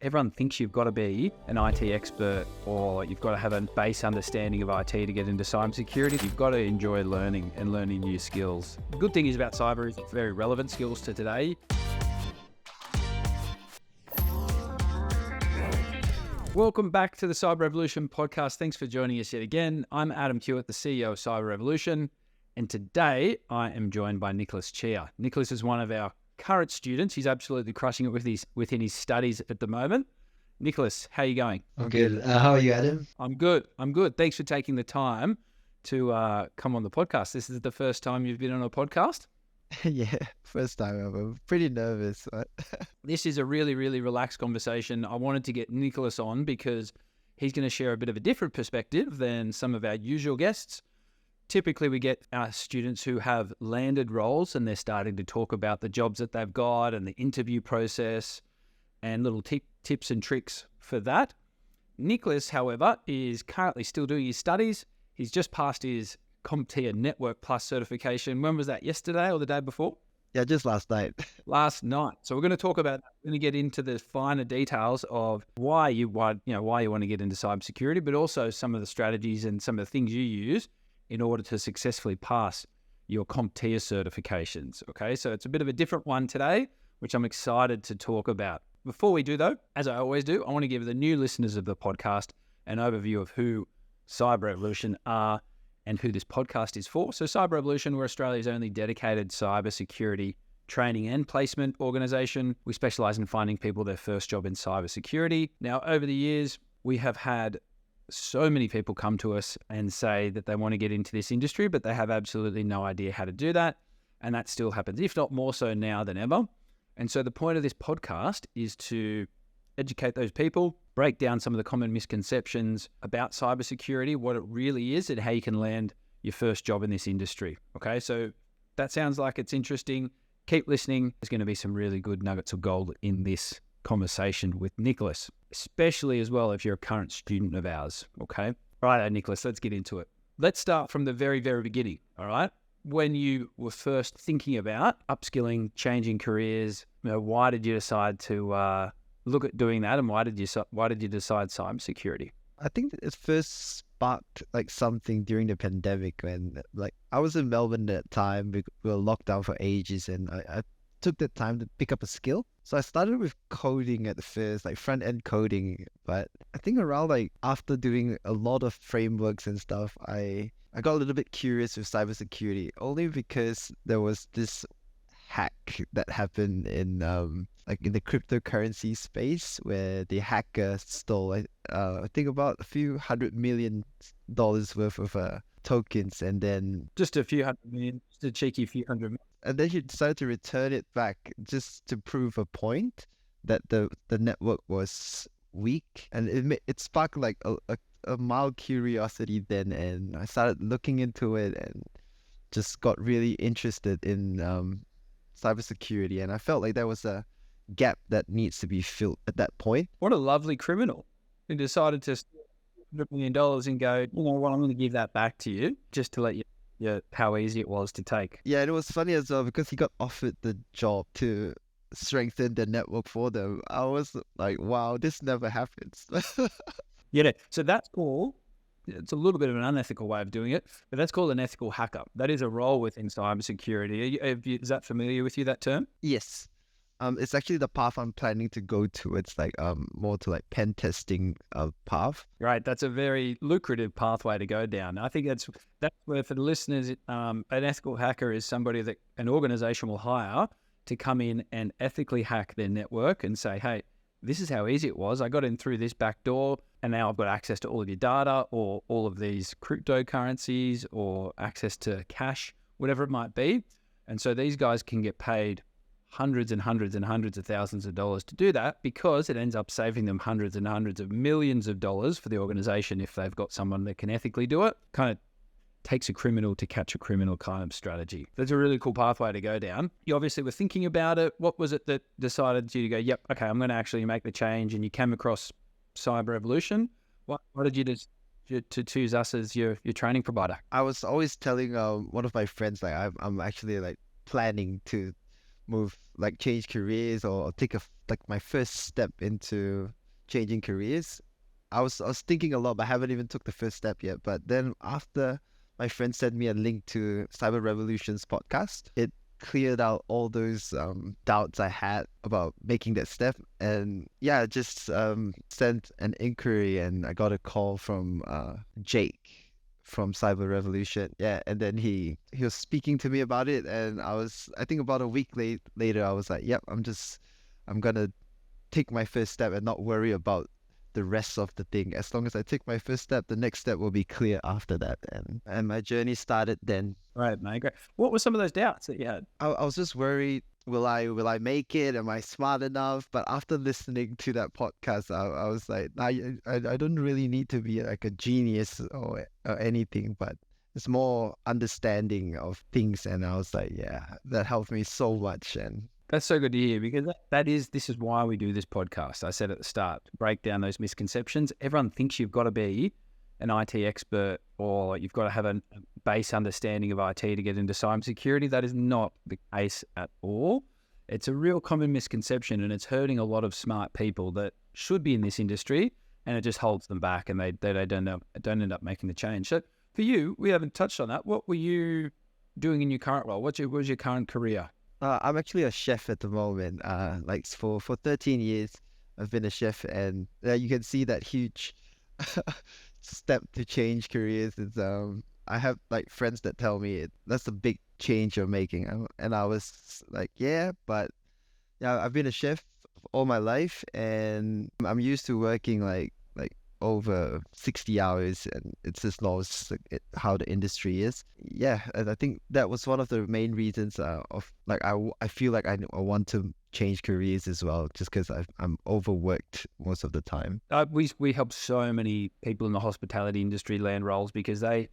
everyone thinks you've got to be an IT expert or you've got to have a base understanding of IT to get into cybersecurity. You've got to enjoy learning and learning new skills. The good thing is about cyber is it's very relevant skills to today. Welcome back to the Cyber Revolution podcast. Thanks for joining us yet again. I'm Adam Hewitt, the CEO of Cyber Revolution, and today I am joined by Nicholas Chia. Nicholas is one of our current students. He's absolutely crushing it within his studies at the moment. Nicholas, how are you going? I'm good. How are you, Adam? I'm good. Thanks for taking the time to come on the podcast. This is the first time you've been on a podcast? Yeah, first time ever. I'm pretty nervous. But This is a really, really relaxed conversation. I wanted to get Nicholas on because he's going to share a bit of a different perspective than some of our usual guests. Typically, we get our students who have landed roles and they're starting to talk about the jobs that they've got and the interview process and little tips and tricks for that. Nicholas, however, is currently still doing his studies. He's just passed his CompTIA Network Plus certification. When was that? Yesterday or the day before? yeah, just last night. Last night. So we're going to talk about that. We're going to get into the finer details of why you want to get into cybersecurity, but also some of the strategies and some of the things you use in order to successfully pass your CompTIA certifications. Okay, so it's a bit of a different one today, which I'm excited to talk about. Before we do though, as I always do, I want to give the new listeners of the podcast an overview of who Cyber Revolution are and who this podcast is for. So Cyber Revolution, we're Australia's only dedicated cybersecurity training and placement organization. We specialize in finding people their first job in cybersecurity. Now, over the years, we have had so many people come to us and say that they want to get into this industry, but they have absolutely no idea how to do that. And that still happens, if not more so now than ever. And so the point of this podcast is to educate those people, break down some of the common misconceptions about cybersecurity, what it really is, and how you can land your first job in this industry. Okay, so that sounds like it's interesting. Keep listening. There's going to be some really good nuggets of gold in this conversation with Nicholas, especially as well if you're a current student of ours. Okay. All right, Nicholas, let's get into it. Let's start from the very, very beginning. All right. When you were first thinking about upskilling, changing careers, why did you decide to look at doing that, and why did you decide cybersecurity? I think it first sparked like something during the pandemic when I was in Melbourne at that time. We were locked down for ages, and I took the time to pick up a skill. So I started with coding at the first, like front-end coding. But I think around after doing a lot of frameworks and stuff, I got a little bit curious with cybersecurity, only because there was this hack that happened in the cryptocurrency space where the hacker stole I think about a few $100 million worth of tokens, and then just a few $100 million, just a cheeky few $100 million. And then he decided to return it back just to prove a point that the network was weak, and it sparked a mild curiosity then, and I started looking into it and just got really interested in cybersecurity, and I felt like there was a gap that needs to be filled at that point. What a lovely criminal who decided to steal $100 million and go, you know what, I'm going to give that back to you just to let you how easy it was to take. Yeah, and it was funny as well because he got offered the job to strengthen the network for them. I was like, wow, this never happens. Yeah, so that's cool. It's a little bit of an unethical way of doing it, but that's called an ethical hacker. That is a role within cybersecurity. Is that familiar with you, that term? Yes. It's actually the path I'm planning to go to. It's more to pen testing path. Right, that's a very lucrative pathway to go down. I think that's where, for the listeners, an ethical hacker is somebody that an organization will hire to come in and ethically hack their network and say, hey, this is how easy it was. I got in through this back door, and now I've got access to all of your data or all of these cryptocurrencies or access to cash, whatever it might be. And so these guys can get paid hundreds and hundreds and hundreds of thousands of dollars to do that, because it ends up saving them hundreds and hundreds of millions of dollars for the organization if they've got someone that can ethically do it. Kind of takes a criminal to catch a criminal kind of strategy. That's a really cool pathway to go down. You obviously were thinking about it. What was it that decided you to go, yep, okay, I'm going to actually make the change, and you came across Cyber Revolution? What did you to choose us as your training provider? I was always telling one of my friends I'm actually planning to change careers or take my first step into changing careers, I was thinking a lot, but I haven't even took the first step yet. But then after my friend sent me a link to Cyber Revolution's podcast, it cleared out all those doubts I had about making that step. And yeah, I just sent an inquiry, and I got a call from Jake from Cyber Revolution. Yeah, and then he was speaking to me about it, and I think about a week later, I was like, yep, I'm gonna take my first step and not worry about the rest of the thing. As long as I take my first step, the next step will be clear after that. And my journey started then. Right, mate. Great. What were some of those doubts that you had? I was just worried, will I make it? Am I smart enough? But after listening to that podcast, I was like, I don't really need to be like a genius or anything, but it's more understanding of things. And I was like, yeah, that helped me so much. And That's so good to hear, because this is why we do this podcast. I said at the start, to break down those misconceptions. Everyone thinks you've got to be an IT expert or you've got to have a base understanding of IT to get into cybersecurity. That is not the case at all. It's a real common misconception, and it's hurting a lot of smart people that should be in this industry, and it just holds them back, and they don't end up making the change. So for you, we haven't touched on that. What were you doing in your current role? What was your current career? I'm actually a chef at the moment. Like for 13 years, I've been a chef, and you can see that huge step to change careers. Is I have like friends that tell me that's a big change you're making, and I was like, yeah, but yeah, I've been a chef all my life, and I'm used to working like over 60 hours, and it's just knows how the industry is. Yeah, and I think that was one of the main reasons of like I feel like I want to change careers as well, just because I'm overworked most of the time. We helped so many people in the hospitality industry land roles because they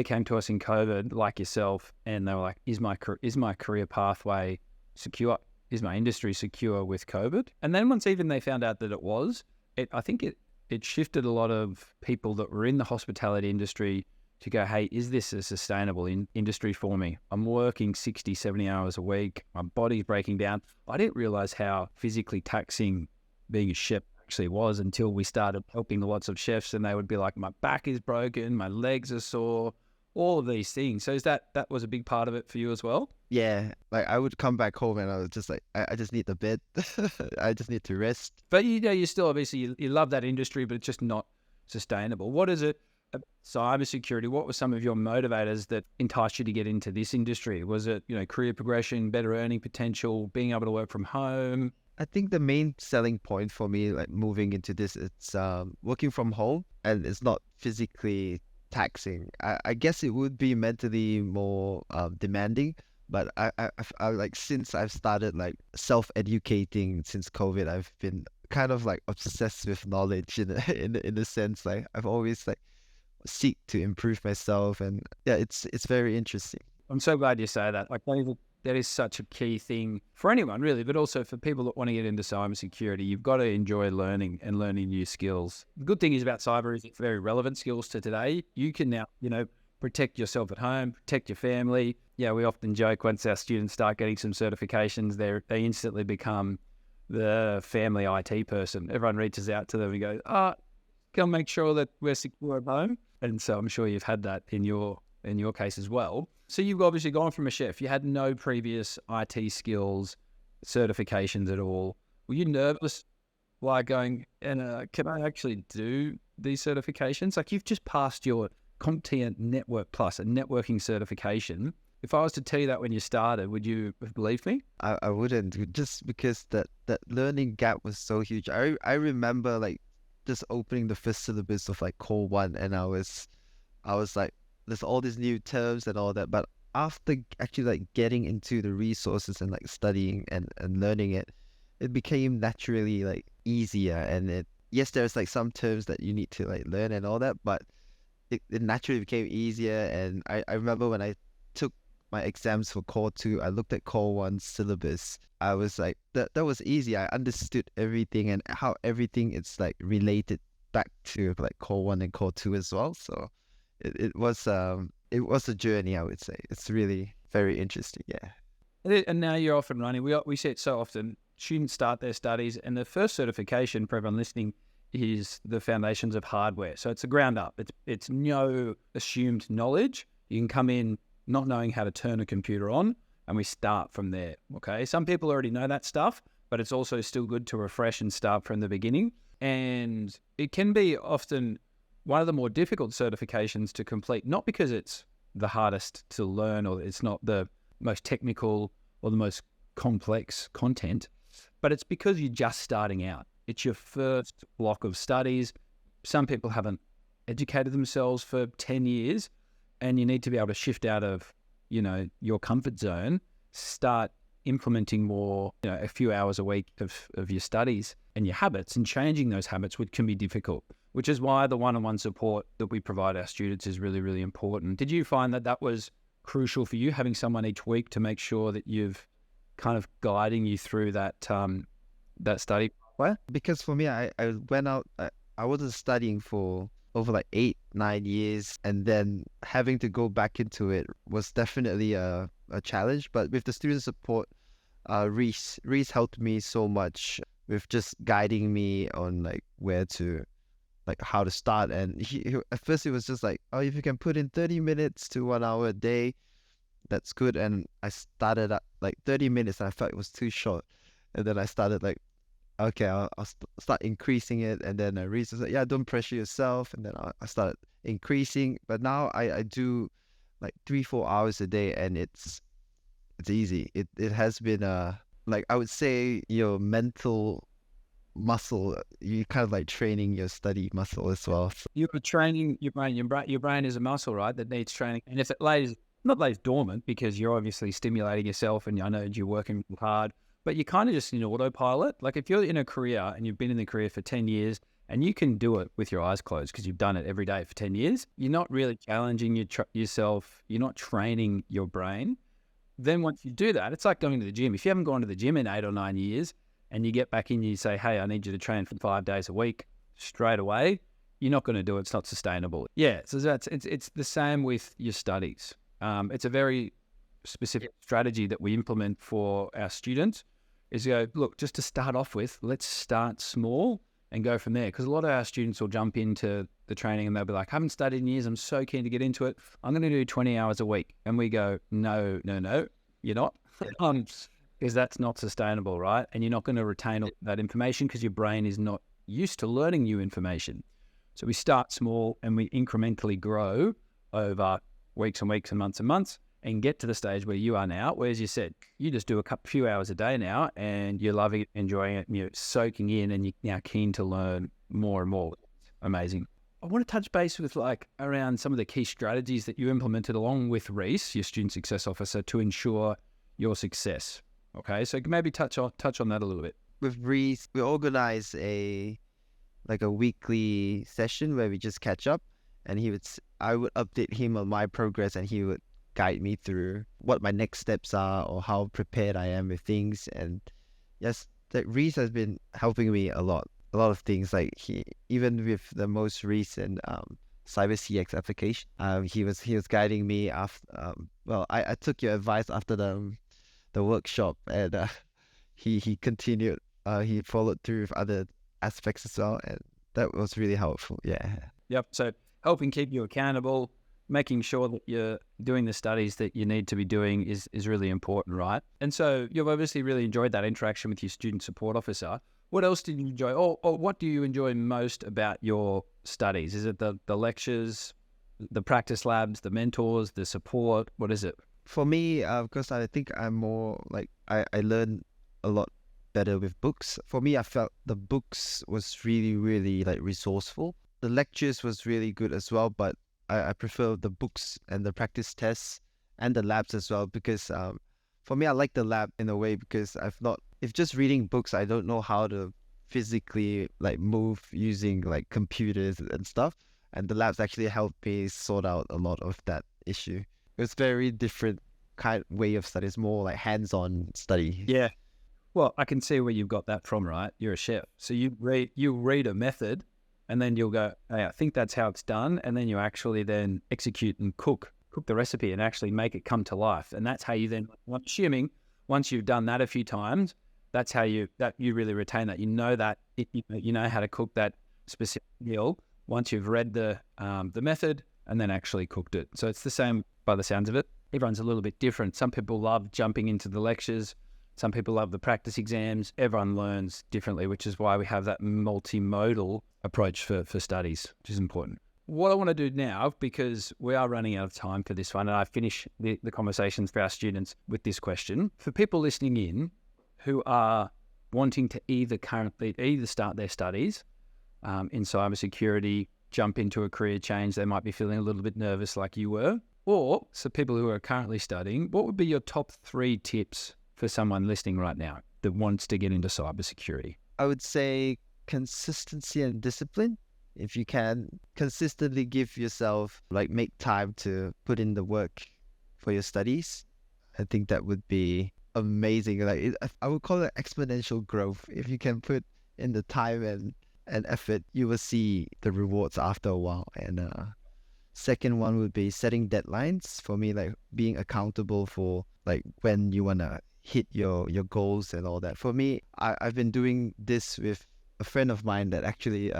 came to us in COVID, like yourself, and they were like, is my career pathway secure? Is my industry secure with COVID? And then once even they found out that it was, I think it shifted a lot of people that were in the hospitality industry to go, hey, is this a sustainable industry for me? I'm working 60, 70 hours a week. My body's breaking down. I didn't realize how physically taxing being a chef actually was until we started helping lots of chefs, and they would be like, my back is broken, my legs are sore, all of these things. So is that was a big part of it for you as well? Yeah, like I would come back home and I was just like, I just need the bed. I just need to rest. But you still obviously you love that industry, but it's just not sustainable. What is it? Cybersecurity. What were some of your motivators that enticed you to get into this industry? Was it career progression, better earning potential, being able to work from home? I think the main selling point for me, like moving into this, it's working from home, and it's not physically taxing. I guess it would be mentally more demanding. But I like, since I've started like self-educating since COVID, I've been kind of like obsessed with knowledge in a sense. Like I've always like seek to improve myself, and yeah, it's very interesting. I'm so glad you say that. Like that is such a key thing for anyone really, but also for people that want to get into cybersecurity. You've got to enjoy learning and learning new skills. The good thing is about cyber is it's very relevant skills to today. You can now, protect yourself at home, protect your family. Yeah, we often joke once our students start getting some certifications, they instantly become the family IT person. Everyone reaches out to them and goes, can make sure that we're secure at home. And so I'm sure you've had that in your case as well. So you've obviously gone from a chef. You had no previous IT skills, certifications at all. Were you nervous like going, and can I actually do these certifications? Like you've just passed your CompTIA Network Plus, a networking certification. If I was to tell you that when you started, would you have believed me? I wouldn't, just because that learning gap was so huge. I remember like just opening the first syllabus of like Core 1, and I was like, there's all these new terms and all that. But after actually like getting into the resources and like studying and learning it became naturally like easier. And yes, there's like some terms that you need to like learn and all that, but it naturally became easier. And I remember when I took my exams for Core 2, I looked at Core 1 syllabus. I was like, that was easy. I understood everything and how everything is like related back to like Core 1 and Core 2 as well. So it was a journey, I would say. It's really very interesting, yeah. And now you're off and running. We see it so often. Students start their studies, and the first certification for everyone listening is the foundations of hardware. So it's a ground up. It's no assumed knowledge. You can come in not knowing how to turn a computer on, and we start from there. Okay. Some people already know that stuff, but it's also still good to refresh and start from the beginning. And it can be often one of the more difficult certifications to complete, not because it's the hardest to learn or it's not the most technical or the most complex content, but it's because you're just starting out. It's your first block of studies. Some people haven't educated themselves for 10 years, and you need to be able to shift out of, your comfort zone, start implementing more, a few hours a week of your studies and your habits, and changing those habits, which can be difficult, which is why the one-on-one support that we provide our students is really, really important. Did you find that was crucial for you, having someone each week to make sure that you've kind of guiding you through that study? Well, because for me, I went out, I wasn't studying for over like 8-9 years, and then having to go back into it was definitely a challenge. But with the student support, Reese helped me so much with just guiding me on like how to start. And he at first it was just like, oh, if you can put in 30 minutes to 1 hour a day, that's good. And I started at like 30 minutes and I felt it was too short. And then I started like, okay, I'll start increasing it. And then Reese was like, yeah, don't pressure yourself. And then I started increasing. But now I do like 3-4 hours a day, and it's easy. It has been like, I would say your mental muscle, you kind of like training your study muscle as well. So, You're training your brain. Your brain is a muscle, right, that needs training. And if it not lays dormant, because you're obviously stimulating yourself, and I know you're working hard, but you're kind of just in autopilot. Like if you're in a career and you've been in the career for 10 years and you can do it with your eyes closed because you've done it every day for 10 years, you're not really challenging yourself. You're not training your brain. Then once you do that, it's like going to the gym. If you haven't gone to the gym in 8 or 9 years and you get back in, you say, hey, I need you to train for 5 days a week straight away, you're not going to do it. It's not sustainable. Yeah. So it's the same with your studies. It's a very specific strategy that we implement for our students is go, look, just to start off with, let's start small and go from there. Because a lot of our students will jump into the training and they'll be like, I haven't studied in years. I'm so keen to get into it. I'm going to do 20 hours a week. And we go, no, you're not. Because that's not sustainable, right? And you're not going to retain all that information because your brain is not used to learning new information. So we start small and we incrementally grow over weeks and weeks and months and get to the stage where you are now, where, as you said, you just do a few hours a day now and you're loving it, enjoying it, and you're soaking in, and you're now keen to learn more and more. Amazing. I want to touch base with around some of the key strategies that you implemented along with Reese, your student success officer, to ensure your success. Okay, so maybe touch on that a little bit. with Reese, we organize a weekly session where we just catch up, and I would update him on my progress, and he would guide me through what my next steps are or how prepared I am with things. And yes, that Reese has been helping me a lot of things. Like even with the most recent CyberCX application, he was guiding me after. I took your advice after the workshop, and he continued. He followed through with other aspects as well, and that was really helpful. Yeah. Yep. So helping keep you accountable, making sure that you're doing the studies that you need to be doing is really important, right? And so you've obviously really enjoyed that interaction with your student support officer. What else did you enjoy, or what do you enjoy most about your studies? Is it the lectures, the practice labs, the mentors, the support? What is it? For me, because I think I'm more like I learn a lot better with books. For me, I felt the books was really, really like resourceful. The lectures was really good as well, but I prefer the books and the practice tests and the labs as well, because for me, I like the lab in a way because if just reading books, I don't know how to physically like move using like computers and stuff. And the labs actually helped me sort out a lot of that issue. It was very different kind of way of study. It's more like hands-on study. Yeah. Well, I can see where you've got that from, right? You're a chef. So you read a method, and then you'll go, hey, I think that's how it's done. And then you actually then execute and cook the recipe and actually make it come to life. And that's how you then, I'm assuming, once you've done that a few times, that's how you really retain that. You know that you know how to cook that specific meal once you've read the method and then actually cooked it. So it's the same by the sounds of it. Everyone's a little bit different. Some people love jumping into the lectures. Some people love the practice exams. Everyone learns differently, which is why we have that multimodal approach for studies, which is important. What I want to do now, because we are running out of time for this one, and I finish the conversations for our students with this question. For people listening in who are wanting to either start their studies in cybersecurity, jump into a career change, they might be feeling a little bit nervous like you were, or so people who are currently studying, what would be your top 3 tips for someone listening right now that wants to get into cybersecurity? I would say consistency and discipline. If you can consistently give yourself, make time to put in the work for your studies, I think that would be amazing. I would call it exponential growth. If you can put in the time and effort, you will see the rewards after a while. And second one would be setting deadlines. For me, being accountable for when you want to hit your goals and all that. For me, I've been doing this with a friend of mine that actually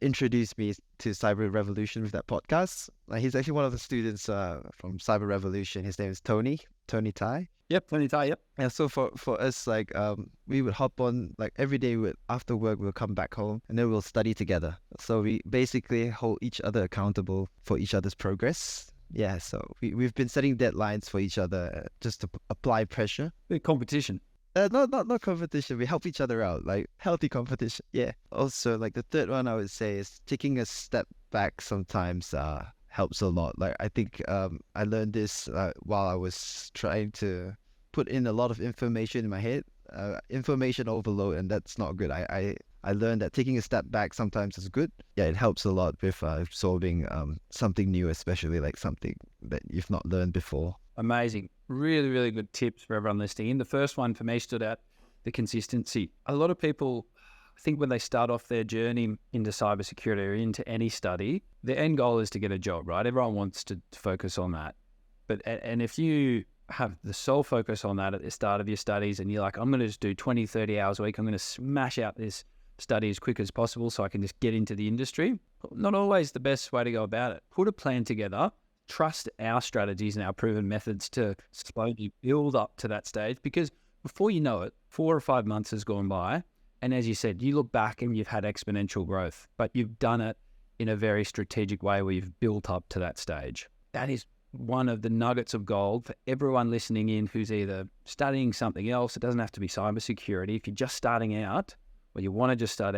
introduced me to Cyber Revolution with that podcast. He's actually one of the students from Cyber Revolution. His name is Tony Tai. Yep, Tony Tai, yep. And so for us, we would hop on, after work, we'll come back home and then we'll study together. So we basically hold each other accountable for each other's progress. Yeah, so we've been setting deadlines for each other just to apply pressure. Competition. Not competition. We help each other out, healthy competition. Yeah. Also, the third one I would say is taking a step back sometimes helps a lot. I think I learned this while I was trying to put in a lot of information in my head, information overload, and that's not good. I learned that taking a step back sometimes is good. Yeah, it helps a lot with absorbing something new, especially something that you've not learned before. Amazing. Really, really good tips for everyone listening in. The first one for me stood out, the consistency. A lot of people, I think when they start off their journey into cybersecurity or into any study, the end goal is to get a job, right? Everyone wants to focus on that. And if you have the sole focus on that at the start of your studies and you're like, I'm going to just do 20, 30 hours a week, I'm going to smash out this study as quick as possible so I can just get into the industry, not always the best way to go about it. Put a plan together. Trust our strategies and our proven methods to slowly build up to that stage, because before you know it, 4 or 5 months has gone by. And as you said, you look back and you've had exponential growth, but you've done it in a very strategic way where you've built up to that stage. That is one of the nuggets of gold for everyone listening in who's either studying something else. It doesn't have to be cybersecurity. If you're just starting out or you want to just start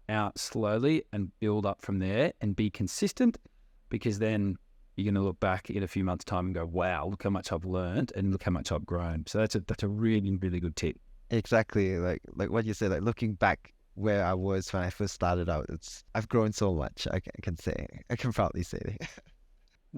out slowly and build up from there and be consistent. Because then you're going to look back in a few months' time and go, wow, look how much I've learned and look how much I've grown. So that's a really, really good tip. Exactly. Like what you said, looking back where I was when I first started out, I've grown so much. I can proudly say that.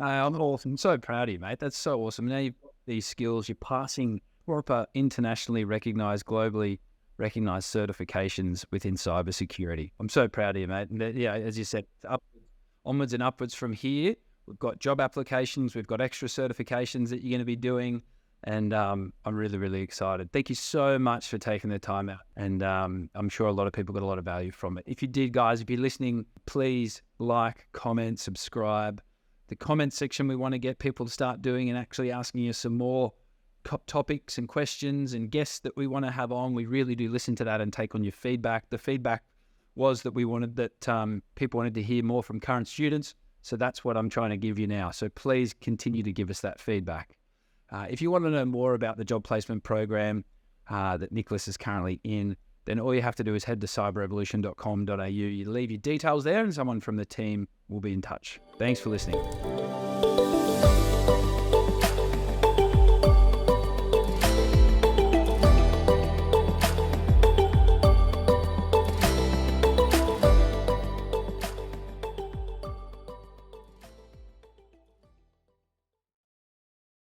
I'm awesome. I'm so proud of you, mate. That's so awesome. Now you've got these skills, you're passing proper internationally recognized, globally recognized certifications within cybersecurity. I'm so proud of you, mate. And yeah, as you said, onwards and upwards from here. We've got job applications, we've got extra certifications that you're going to be doing, and I'm really, really excited. Thank you so much for taking the time out, and I'm sure a lot of people got a lot of value from it. If you did, guys, if you're listening, please like, comment, subscribe. The comment section, we want to get people to start doing and actually asking you some more topics and questions and guests that we want to have on. We really do listen to that and take on your feedback. The feedback was that we wanted that people wanted to hear more from current students. So that's what I'm trying to give you now. So please continue to give us that feedback. If you want to know more about the job placement program that Nicholas is currently in, then all you have to do is head to cyberrevolution.com.au. You leave your details there and someone from the team will be in touch. Thanks for listening.